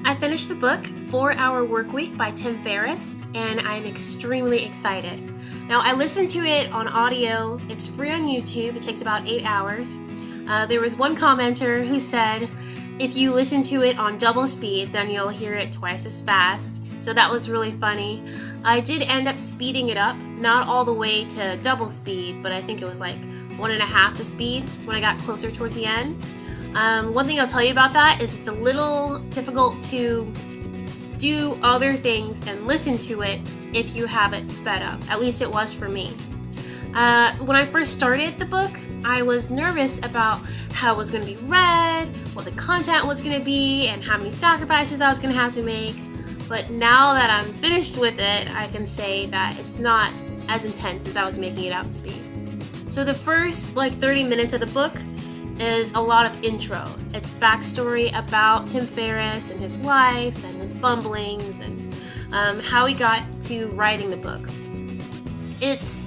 I finished the book 4-Hour Workweek by Tim Ferriss, and I'm extremely excited. Now, I listened to it on audio. It's free on YouTube. It takes about 8 hours. There was one commenter who said, if you listen to it on double speed, then you'll hear it twice as fast. So that was really funny. I did end up speeding it up, not all the way to double speed, but I think it was like 1.5 the speed when I got closer towards the end. One thing I'll tell you about that is it's a little difficult to do other things and listen to it if you have it sped up. At least it was for me. When I first started the book, I was nervous about how it was going to be read, what the content was going to be, and how many sacrifices I was going to have to make. But now that I'm finished with it, I can say that it's not as intense as I was making it out to be. So the first 30 minutes of the book is a lot of intro. It's backstory about Tim Ferriss and his life and his bumblings and how he got to writing the book. It's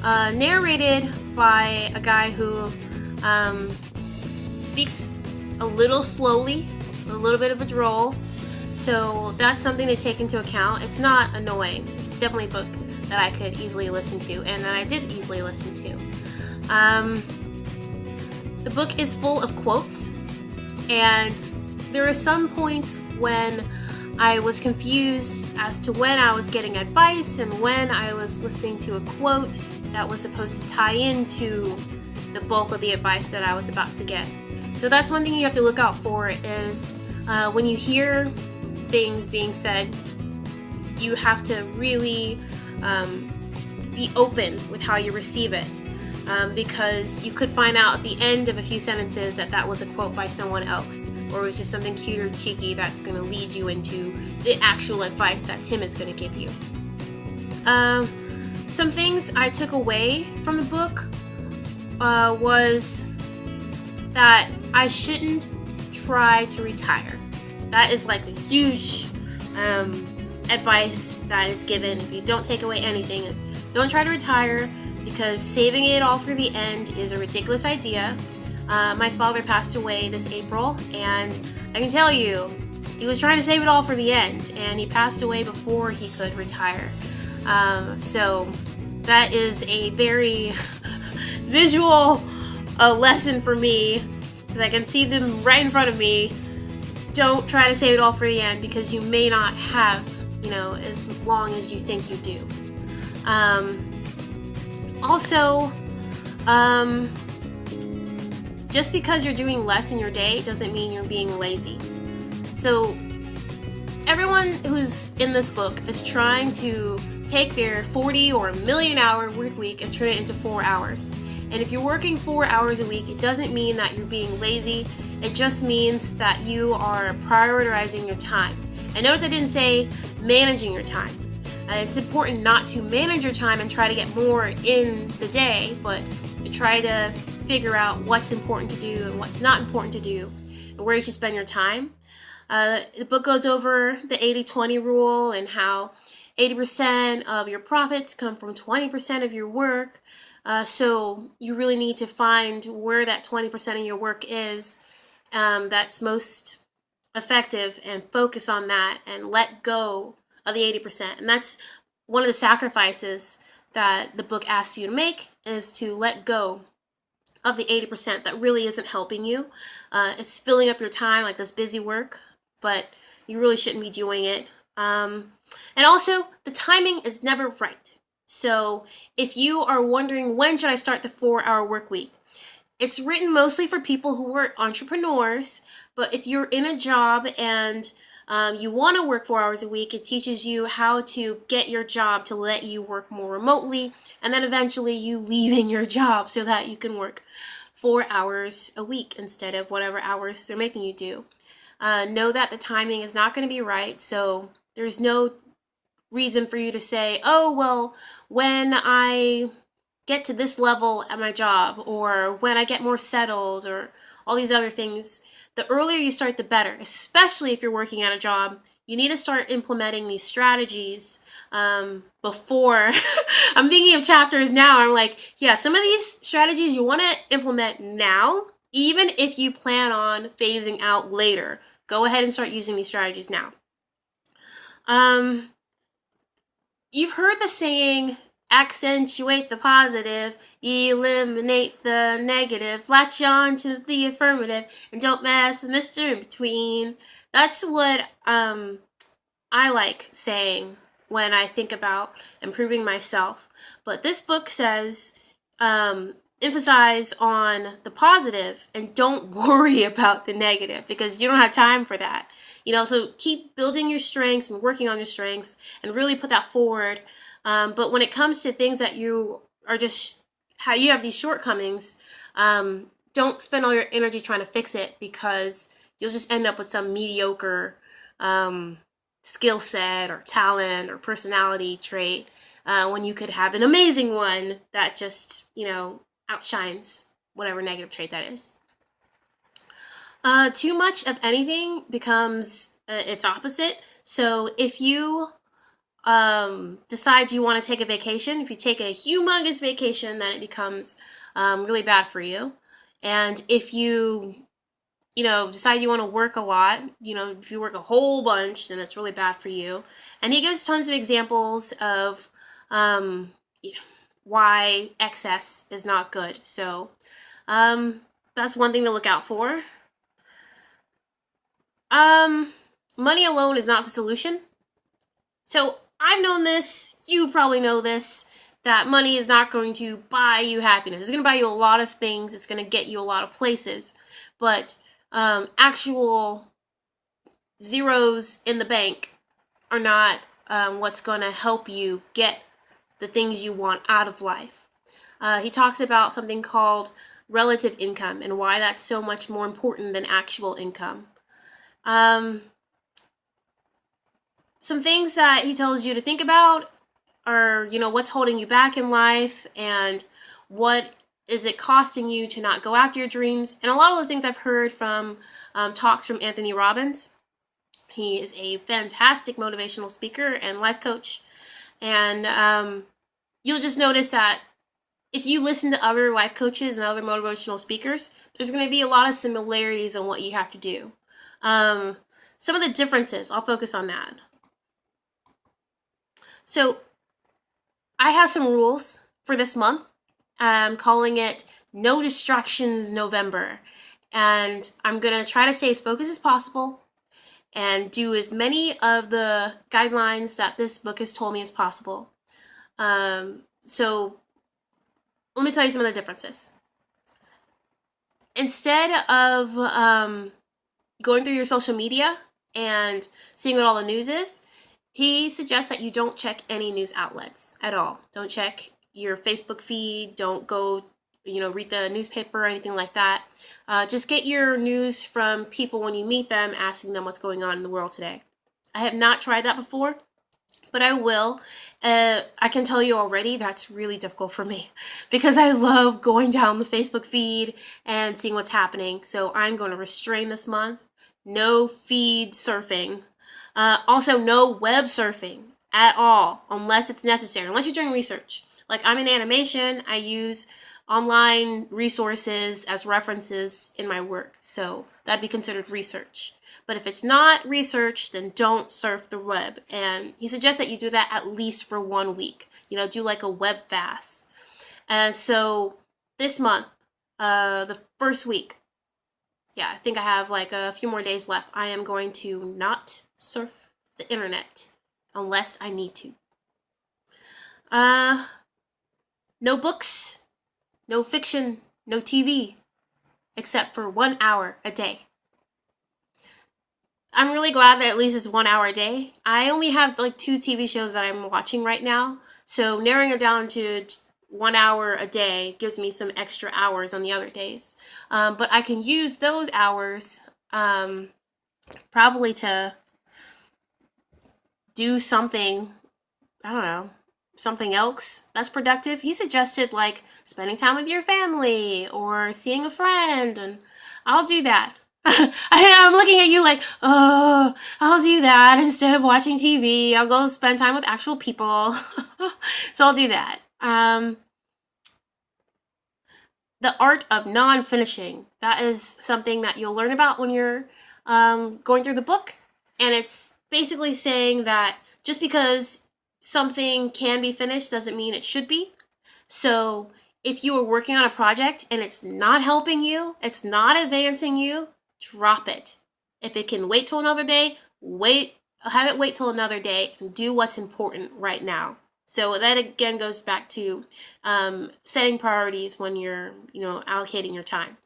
narrated by a guy who speaks a little slowly, a little bit of a drawl, so that's something to take into account. It's not annoying. It's definitely a book that I could easily listen to, and that I did easily listen to. The book is full of quotes, and there are some points when I was confused as to when I was getting advice and when I was listening to a quote that was supposed to tie into the bulk of the advice that I was about to get. So that's one thing you have to look out for is when you hear things being said, you have to really be open with how you receive it. Because you could find out at the end of a few sentences that was a quote by someone else, or it was just something cute or cheeky that's going to lead you into the actual advice that Tim is going to give you. Some things I took away from the book was that I shouldn't try to retire. That is a huge advice that is given. If you don't take away anything, is don't try to retire, because saving it all for the end is a ridiculous idea. My father passed away this April, and I can tell you, he was trying to save it all for the end, and he passed away before he could retire. So that is a very visual lesson for me, because I can see them right in front of me. Don't try to save it all for the end, because you may not have, as long as you think you do. Also, just because you're doing less in your day doesn't mean you're being lazy. So everyone who's in this book is trying to take their 40 or a million hour work week and turn it into 4 hours. And if you're working 4 hours a week, it doesn't mean that you're being lazy. It just means that you are prioritizing your time. And notice I didn't say managing your time. It's important not to manage your time and try to get more in the day, but to try to figure out what's important to do and what's not important to do and where you should spend your time. The book goes over the 80-20 rule and how 80% of your profits come from 20% of your work. So you really need to find where that 20% of your work is that's most effective and focus on that and let go of the 80%. And that's one of the sacrifices that the book asks you to make, is to let go of the 80% that really isn't helping you. It's filling up your time like this busy work, but you really shouldn't be doing it. And also, the timing is never right. So if you are wondering when should I start the 4-hour work week, it's written mostly for people who are entrepreneurs, but if you're in a job and you want to work 4 hours a week, it teaches you how to get your job to let you work more remotely, and then eventually you leaving your job so that you can work 4 hours a week instead of whatever hours they're making you do. Know that the timing is not going to be right, so there's no reason for you to say, oh, well, when I get to this level at my job, or when I get more settled, or all these other things. The earlier you start, the better, especially if you're working at a job. You need to start implementing these strategies before. I'm thinking of chapters now. I'm like, yeah, some of these strategies you want to implement now, even if you plan on phasing out later. go ahead and start using these strategies now. You've heard the saying, accentuate the positive, eliminate the negative, latch on to the affirmative, and don't mess with Mr. In Between. That's what I like saying when I think about improving myself. But this book says, emphasize on the positive and don't worry about the negative, because you don't have time for that. So keep building your strengths and working on your strengths and really put that forward. But when it comes to things that you are just, how you have these shortcomings, don't spend all your energy trying to fix it, because you'll just end up with some mediocre skill set or talent or personality trait, when you could have an amazing one that just, outshines whatever negative trait that is. Too much of anything becomes its opposite. So if you decide you want to take a vacation, if you take a humongous vacation, then it becomes really bad for you. And if you decide you want to work a lot, if you work a whole bunch, then it's really bad for you. And he gives tons of examples of why excess is not good. So that's one thing to look out for. Money alone is not the solution. So I've known this, you probably know this, that money is not going to buy you happiness. It's going to buy you a lot of things. It's going to get you a lot of places. But actual zeros in the bank are not what's going to help you get the things you want out of life. He talks about something called relative income and why that's so much more important than actual income. Some things that he tells you to think about are, what's holding you back in life and what is it costing you to not go after your dreams. And a lot of those things I've heard from talks from Anthony Robbins. He is a fantastic motivational speaker and life coach. And you'll just notice that if you listen to other life coaches and other motivational speakers, there's going to be a lot of similarities in what you have to do. Some of the differences, I'll focus on that. So I have some rules for this month. I'm calling it No Distractions November. And I'm going to try to stay as focused as possible and do as many of the guidelines that this book has told me as possible. So let me tell you some of the differences. Instead of going through your social media and seeing what all the news is, he suggests that you don't check any news outlets at all. Don't check your Facebook feed. Don't go, read the newspaper or anything like that. Just get your news from people when you meet them, asking them what's going on in the world today. I have not tried that before, but I will. I can tell you already that's really difficult for me because I love going down the Facebook feed and seeing what's happening. So I'm going to restrain this month. No feed surfing. Also, no web surfing at all, unless it's necessary, unless you're doing research. Like, I'm in animation, I use online resources as references in my work, so that'd be considered research. But if it's not research, then don't surf the web. And he suggests that you do that at least for 1 week. Do like a web fast. And so this month, the first week, I think I have like a few more days left. I am going to not surf the internet unless I need to. No books, no fiction, no TV, except for 1 hour a day. I'm really glad that at least it's 1 hour a day. I only have like 2 TV shows that I'm watching right now, so narrowing it down to 1 hour a day gives me some extra hours on the other days. But I can use those hours probably to do something, I don't know, something else that's productive. He suggested like spending time with your family or seeing a friend, and I'll do that. I'm looking at you like, oh, I'll do that instead of watching TV. I'll go spend time with actual people. So I'll do that. The art of non-finishing. That is something that you'll learn about when you're going through the book, and it's basically saying that just because something can be finished doesn't mean it should be. So if you are working on a project and it's not helping you, it's not advancing you, drop it. If it can wait till another day, have it wait till another day and do what's important right now. So that again goes back to setting priorities when you're, allocating your time.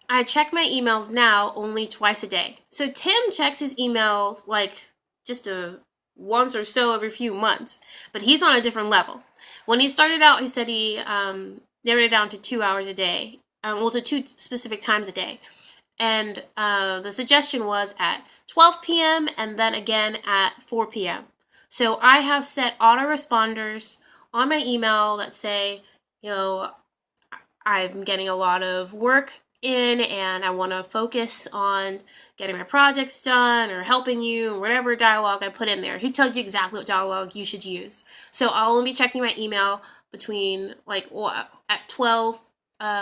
I check my emails now only twice a day. So Tim checks his emails like just once or so every few months, but he's on a different level. When he started out, he said he narrowed it down to 2 hours a day, to 2 specific times a day. And the suggestion was at 12 p.m. and then again at 4 p.m. So I have set autoresponders on my email that say, I'm getting a lot of work in and I want to focus on getting my projects done or helping you, whatever dialogue I put in there. He tells you exactly what dialogue you should use. So I'll only be checking my email between at 12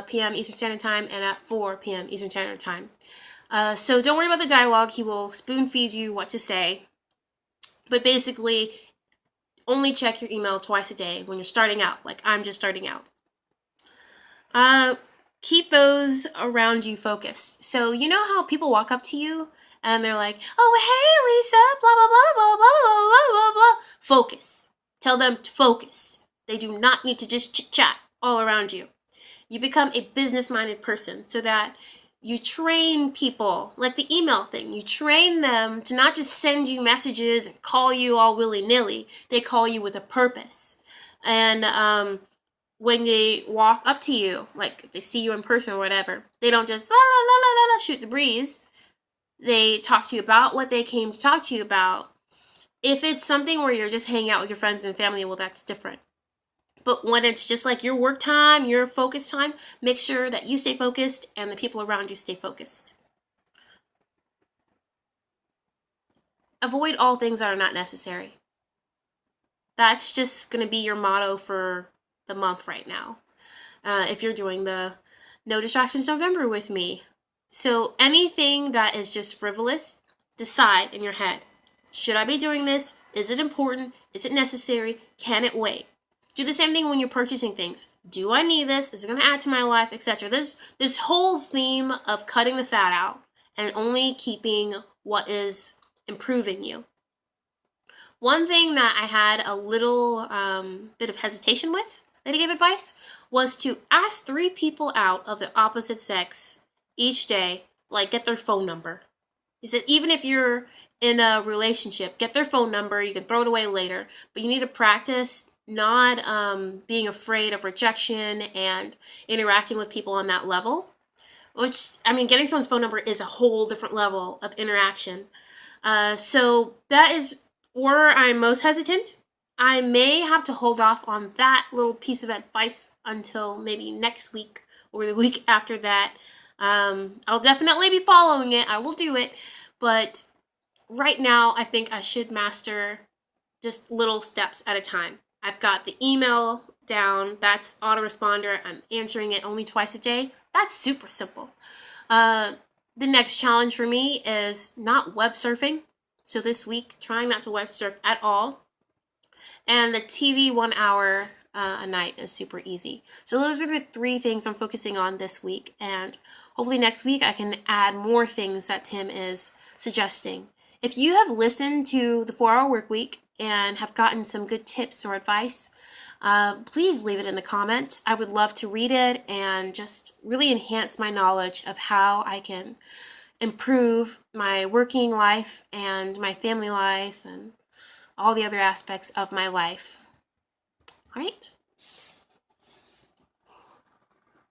p.m. Eastern Standard Time and at 4 p.m. Eastern Standard Time. So don't worry about the dialogue. He will spoon feed you what to say. But basically, only check your email twice a day when you're starting out, like I'm just starting out. Keep those around you focused. So you know how people walk up to you and they're like, "Oh, hey, Lisa, blah, blah, blah, blah, blah, blah, blah, blah." Focus. Tell them to focus. They do not need to just chit-chat all around you. You become a business-minded person so that you train people, like the email thing. You train them to not just send you messages and call you all willy-nilly. They call you with a purpose. And when they walk up to you, like if they see you in person or whatever, they don't just la, la, la, la, la, shoot the breeze. They talk to you about what they came to talk to you about. If it's something where you're just hanging out with your friends and family, well, that's different. But when it's just like your work time, your focus time, make sure that you stay focused and the people around you stay focused. Avoid all things that are not necessary. That's just going to be your motto for the month right now. If you're doing the No Distractions November with me. So anything that is just frivolous, decide in your head. Should I be doing this? Is it important? Is it necessary? Can it wait? Do the same thing when you're purchasing things. Do I need this? Is it going to add to my life, etc.? This whole theme of cutting the fat out and only keeping what is improving you. One thing that I had a little bit of hesitation with that he gave advice was to ask 3 people out of the opposite sex each day, like get their phone number. He said even if you're in a relationship, get their phone number. You can throw it away later, but you need to practice not being afraid of rejection and interacting with people on that level. Which, getting someone's phone number is a whole different level of interaction. So that is where I'm most hesitant. I may have to hold off on that little piece of advice until maybe next week or the week after that. I'll definitely be following it. I will do it. But right now, I think I should master just little steps at a time. I've got the email down. That's autoresponder. I'm answering it only twice a day. That's super simple. The next challenge for me is not web surfing. So this week, trying not to web surf at all. And the TV 1 hour a night is super easy. So those are the 3 things I'm focusing on this week. And hopefully next week I can add more things that Tim is suggesting. If you have listened to the 4-Hour Work Week and have gotten some good tips or advice, please leave it in the comments. I would love to read it and just really enhance my knowledge of how I can improve my working life and my family life and all the other aspects of my life. All right.